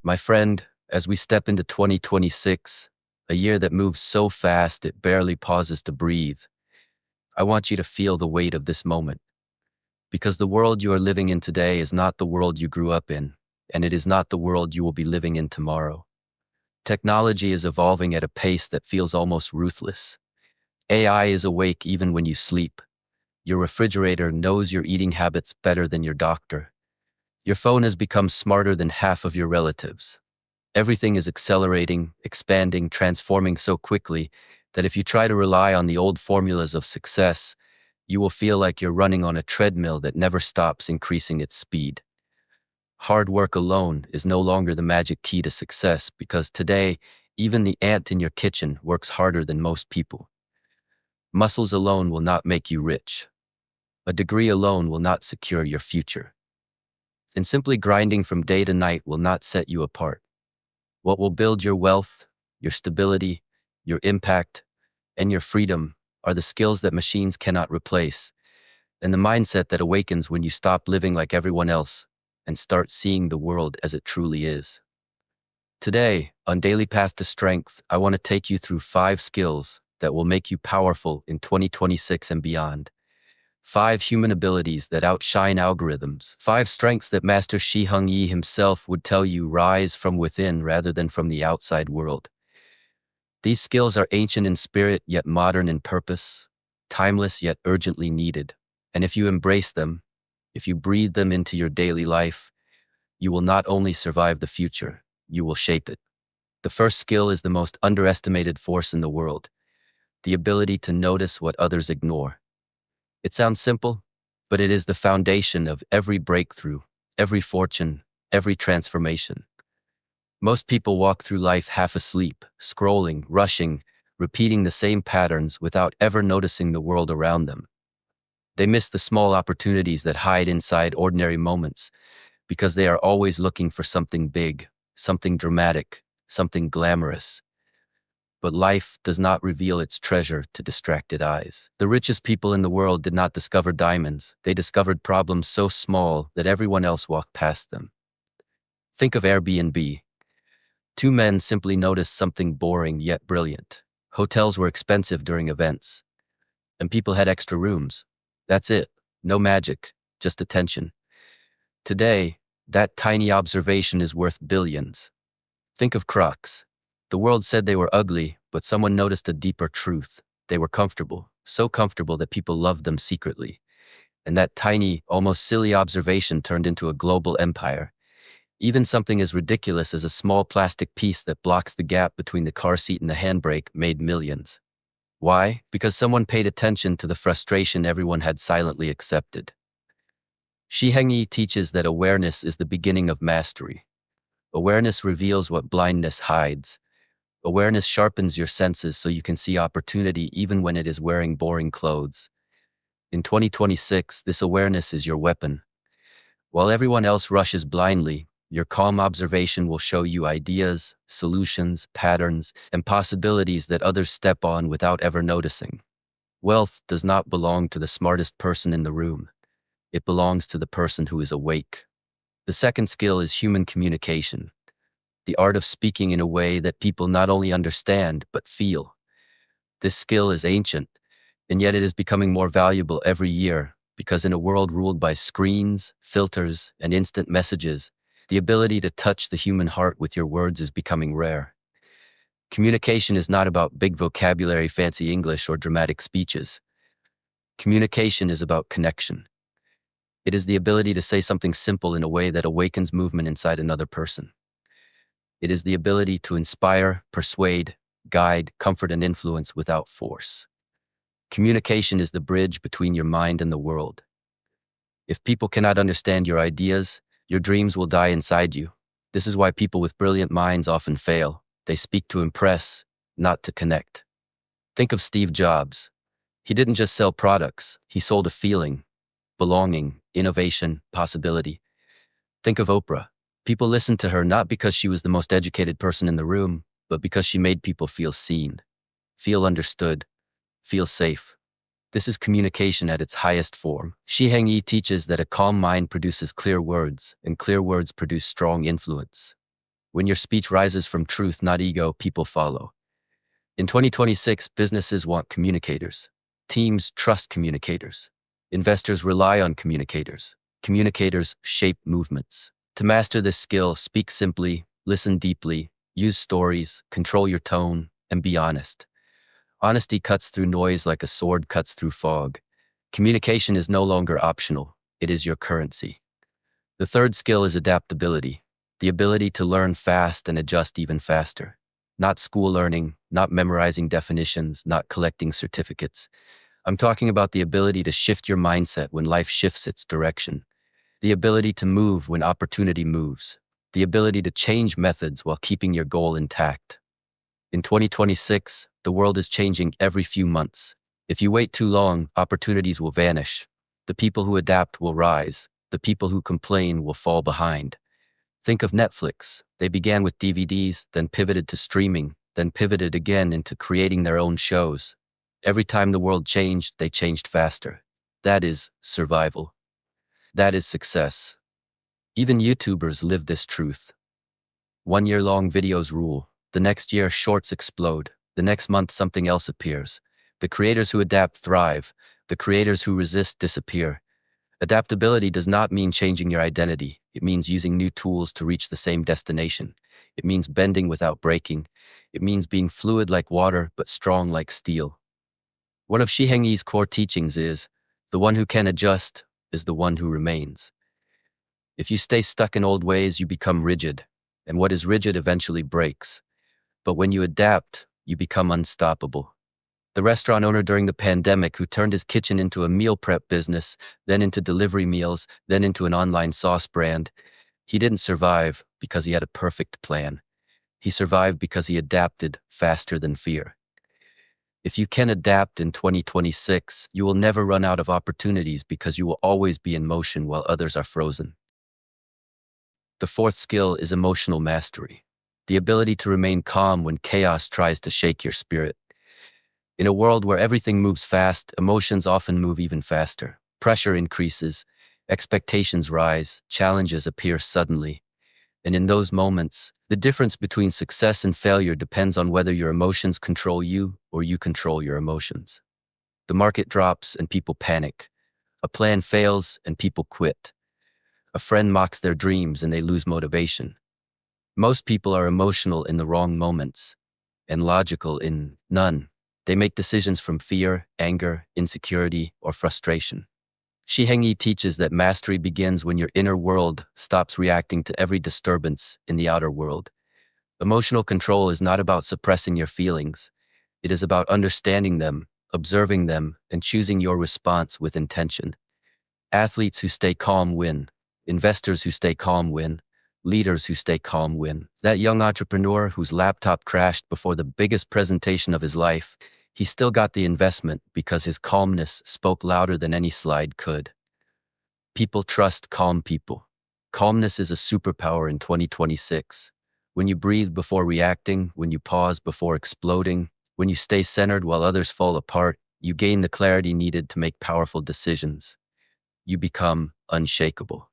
My friend, as we step into 2026, a year that moves so fast it barely pauses to breathe, I want you to feel the weight of this moment. Because the world you are living in today is not the world you grew up in, and it is not the world you will be living in tomorrow. Technology is evolving at a pace that feels almost ruthless. AI is awake even when you sleep. Your refrigerator knows your eating habits better than your doctor. Your phone has become smarter than half of your relatives. Everything is accelerating, expanding, transforming so quickly that if you try to rely on the old formulas of success, you will feel like you're running on a treadmill that never stops increasing its speed. Hard work alone is no longer the magic key to success because today, even the ant in your kitchen works harder than most people. Muscles alone will not make you rich. A degree alone will not secure your future. And simply grinding from day to night will not set you apart. What will build your wealth, your stability, your impact, and your freedom are the skills that machines cannot replace, and the mindset that awakens when you stop living like everyone else and start seeing the world as it truly is. Today, on Daily Path to Strength, I want to take you through 5 skills that will make you powerful in 2026 and beyond. 5 human abilities that outshine algorithms. 5 strengths that Master Shi Heng Yi himself would tell you rise from within rather than from the outside world. These skills are ancient in spirit yet modern in purpose, timeless yet urgently needed. And if you embrace them, if you breathe them into your daily life, you will not only survive the future, you will shape it. The first skill is the most underestimated force in the world, the ability to notice what others ignore. It sounds simple, but it is the foundation of every breakthrough, every fortune, every transformation. Most people walk through life half asleep, scrolling, rushing, repeating the same patterns without ever noticing the world around them. They miss the small opportunities that hide inside ordinary moments because they are always looking for something big, something dramatic, something glamorous. But life does not reveal its treasure to distracted eyes. The richest people in the world did not discover diamonds. They discovered problems so small that everyone else walked past them. Think of Airbnb. 2 men simply noticed something boring yet brilliant. Hotels were expensive during events, and people had extra rooms. That's it. No magic, just attention. Today, that tiny observation is worth billions. Think of Crocs. The world said they were ugly, but someone noticed a deeper truth. They were comfortable, so comfortable that people loved them secretly. And that tiny, almost silly observation turned into a global empire. Even something as ridiculous as a small plastic piece that blocks the gap between the car seat and the handbrake made millions. Why? Because someone paid attention to the frustration everyone had silently accepted. Shi Heng Yi teaches that awareness is the beginning of mastery. Awareness reveals what blindness hides. Awareness sharpens your senses so you can see opportunity even when it is wearing boring clothes. In 2026, this awareness is your weapon. While everyone else rushes blindly, your calm observation will show you ideas, solutions, patterns, and possibilities that others step on without ever noticing. Wealth does not belong to the smartest person in the room. It belongs to the person who is awake. The second skill is human communication, the art of speaking in a way that people not only understand but feel. This skill is ancient, and yet it is becoming more valuable every year because in a world ruled by screens, filters, and instant messages, the ability to touch the human heart with your words is becoming rare. Communication is not about big vocabulary, fancy English, or dramatic speeches. Communication is about connection. It is the ability to say something simple in a way that awakens movement inside another person. It is the ability to inspire, persuade, guide, comfort, and influence without force. Communication is the bridge between your mind and the world. If people cannot understand your ideas, your dreams will die inside you. This is why people with brilliant minds often fail. They speak to impress, not to connect. Think of Steve Jobs. He didn't just sell products, he sold a feeling, belonging, innovation, possibility. Think of Oprah. People listened to her not because she was the most educated person in the room, but because she made people feel seen, feel understood, feel safe. This is communication at its highest form. Shi Heng Yi teaches that a calm mind produces clear words, and clear words produce strong influence. When your speech rises from truth, not ego, people follow. In 2026, businesses want communicators. Teams trust communicators. Investors rely on communicators. Communicators shape movements. To master this skill, speak simply, listen deeply, use stories, control your tone, and be honest. Honesty cuts through noise like a sword cuts through fog. Communication is no longer optional, it is your currency. The third skill is adaptability, the ability to learn fast and adjust even faster. Not school learning, not memorizing definitions, not collecting certificates. I'm talking about the ability to shift your mindset when life shifts its direction. The ability to move when opportunity moves. The ability to change methods while keeping your goal intact. In 2026, the world is changing every few months. If you wait too long, opportunities will vanish. The people who adapt will rise. The people who complain will fall behind. Think of Netflix. They began with DVDs, then pivoted to streaming, then pivoted again into creating their own shows. Every time the world changed, they changed faster. That is survival. That is success. Even YouTubers live this truth. 1 year long videos rule. The next year, shorts explode. The next month, something else appears. The creators who adapt thrive. The creators who resist disappear. Adaptability does not mean changing your identity. It means using new tools to reach the same destination. It means bending without breaking. It means being fluid like water, but strong like steel. One of Shi Heng Yi's core teachings is, the one who can adjust is the one who remains. If you stay stuck in old ways, you become rigid, and what is rigid eventually breaks. But when you adapt, you become unstoppable. The restaurant owner during the pandemic who turned his kitchen into a meal prep business, then into delivery meals, then into an online sauce brand, he didn't survive because he had a perfect plan. He survived because he adapted faster than fear. If you can adapt in 2026, you will never run out of opportunities because you will always be in motion while others are frozen. The fourth skill is emotional mastery, the ability to remain calm when chaos tries to shake your spirit. In a world where everything moves fast, emotions often move even faster. Pressure increases, expectations rise, challenges appear suddenly. And in those moments, the difference between success and failure depends on whether your emotions control you or you control your emotions. The market drops and people panic. A plan fails and people quit. A friend mocks their dreams and they lose motivation. Most people are emotional in the wrong moments and logical in none. They make decisions from fear, anger, insecurity, or frustration. Shi Heng Yi teaches that mastery begins when your inner world stops reacting to every disturbance in the outer world. Emotional control is not about suppressing your feelings. It is about understanding them, observing them, and choosing your response with intention. Athletes who stay calm win. Investors who stay calm win. Leaders who stay calm win. That young entrepreneur whose laptop crashed before the biggest presentation of his life, he still got the investment because his calmness spoke louder than any slide could. People trust calm people. Calmness is a superpower in 2026. When you breathe before reacting, when you pause before exploding, when you stay centered while others fall apart, you gain the clarity needed to make powerful decisions. You become unshakable.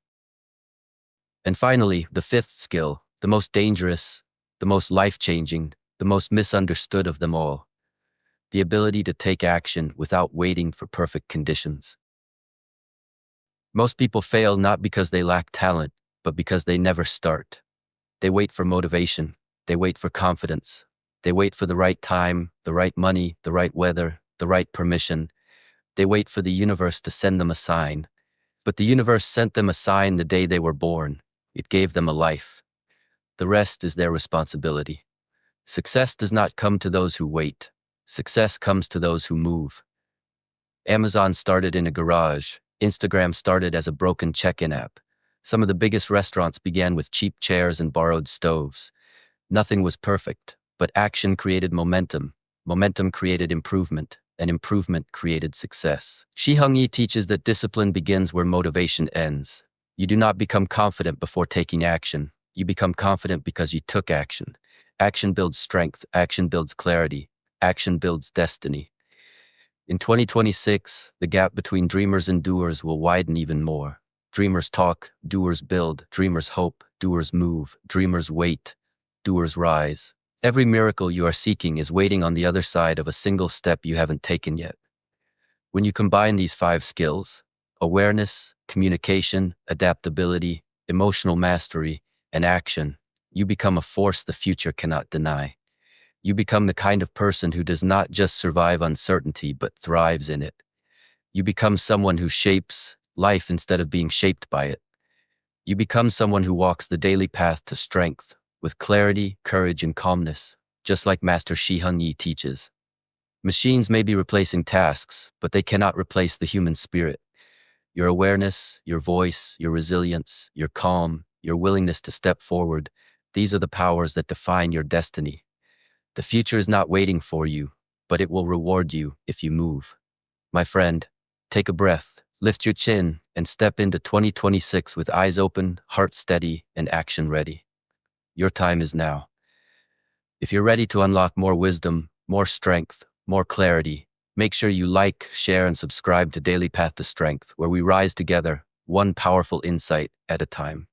And finally, the fifth skill, the most dangerous, the most life-changing, the most misunderstood of them all, the ability to take action without waiting for perfect conditions. Most people fail not because they lack talent, but because they never start. They wait for motivation. They wait for confidence. They wait for the right time, the right money, the right weather, the right permission. They wait for the universe to send them a sign. But the universe sent them a sign the day they were born. It gave them a life. The rest is their responsibility. Success does not come to those who wait. Success comes to those who move. Amazon started in a garage. Instagram started as a broken check-in app. Some of the biggest restaurants began with cheap chairs and borrowed stoves. Nothing was perfect, but action created momentum. Momentum created improvement, and improvement created success. Shi Heng Yi teaches that discipline begins where motivation ends. You do not become confident before taking action. You become confident because you took action. Action builds strength. Action builds clarity. Action builds destiny. In 2026, the gap between dreamers and doers will widen even more. Dreamers talk, doers build, dreamers hope, doers move, dreamers wait, doers rise. Every miracle you are seeking is waiting on the other side of a single step you haven't taken yet. When you combine these 5 skills, awareness, communication, adaptability, emotional mastery, and action, you become a force the future cannot deny. You become the kind of person who does not just survive uncertainty but thrives in it. You become someone who shapes life instead of being shaped by it. You become someone who walks the daily path to strength with clarity, courage, and calmness, just like Master Shi Heng Yi teaches. Machines may be replacing tasks, but they cannot replace the human spirit. Your awareness, your voice, your resilience, your calm, your willingness to step forward, these are the powers that define your destiny. The future is not waiting for you, but it will reward you if you move. My friend, take a breath, lift your chin, and step into 2026 with eyes open, heart steady, and action ready. Your time is now. If you're ready to unlock more wisdom, more strength, more clarity, make sure you like, share, and subscribe to Daily Path to Strength, where we rise together, one powerful insight at a time.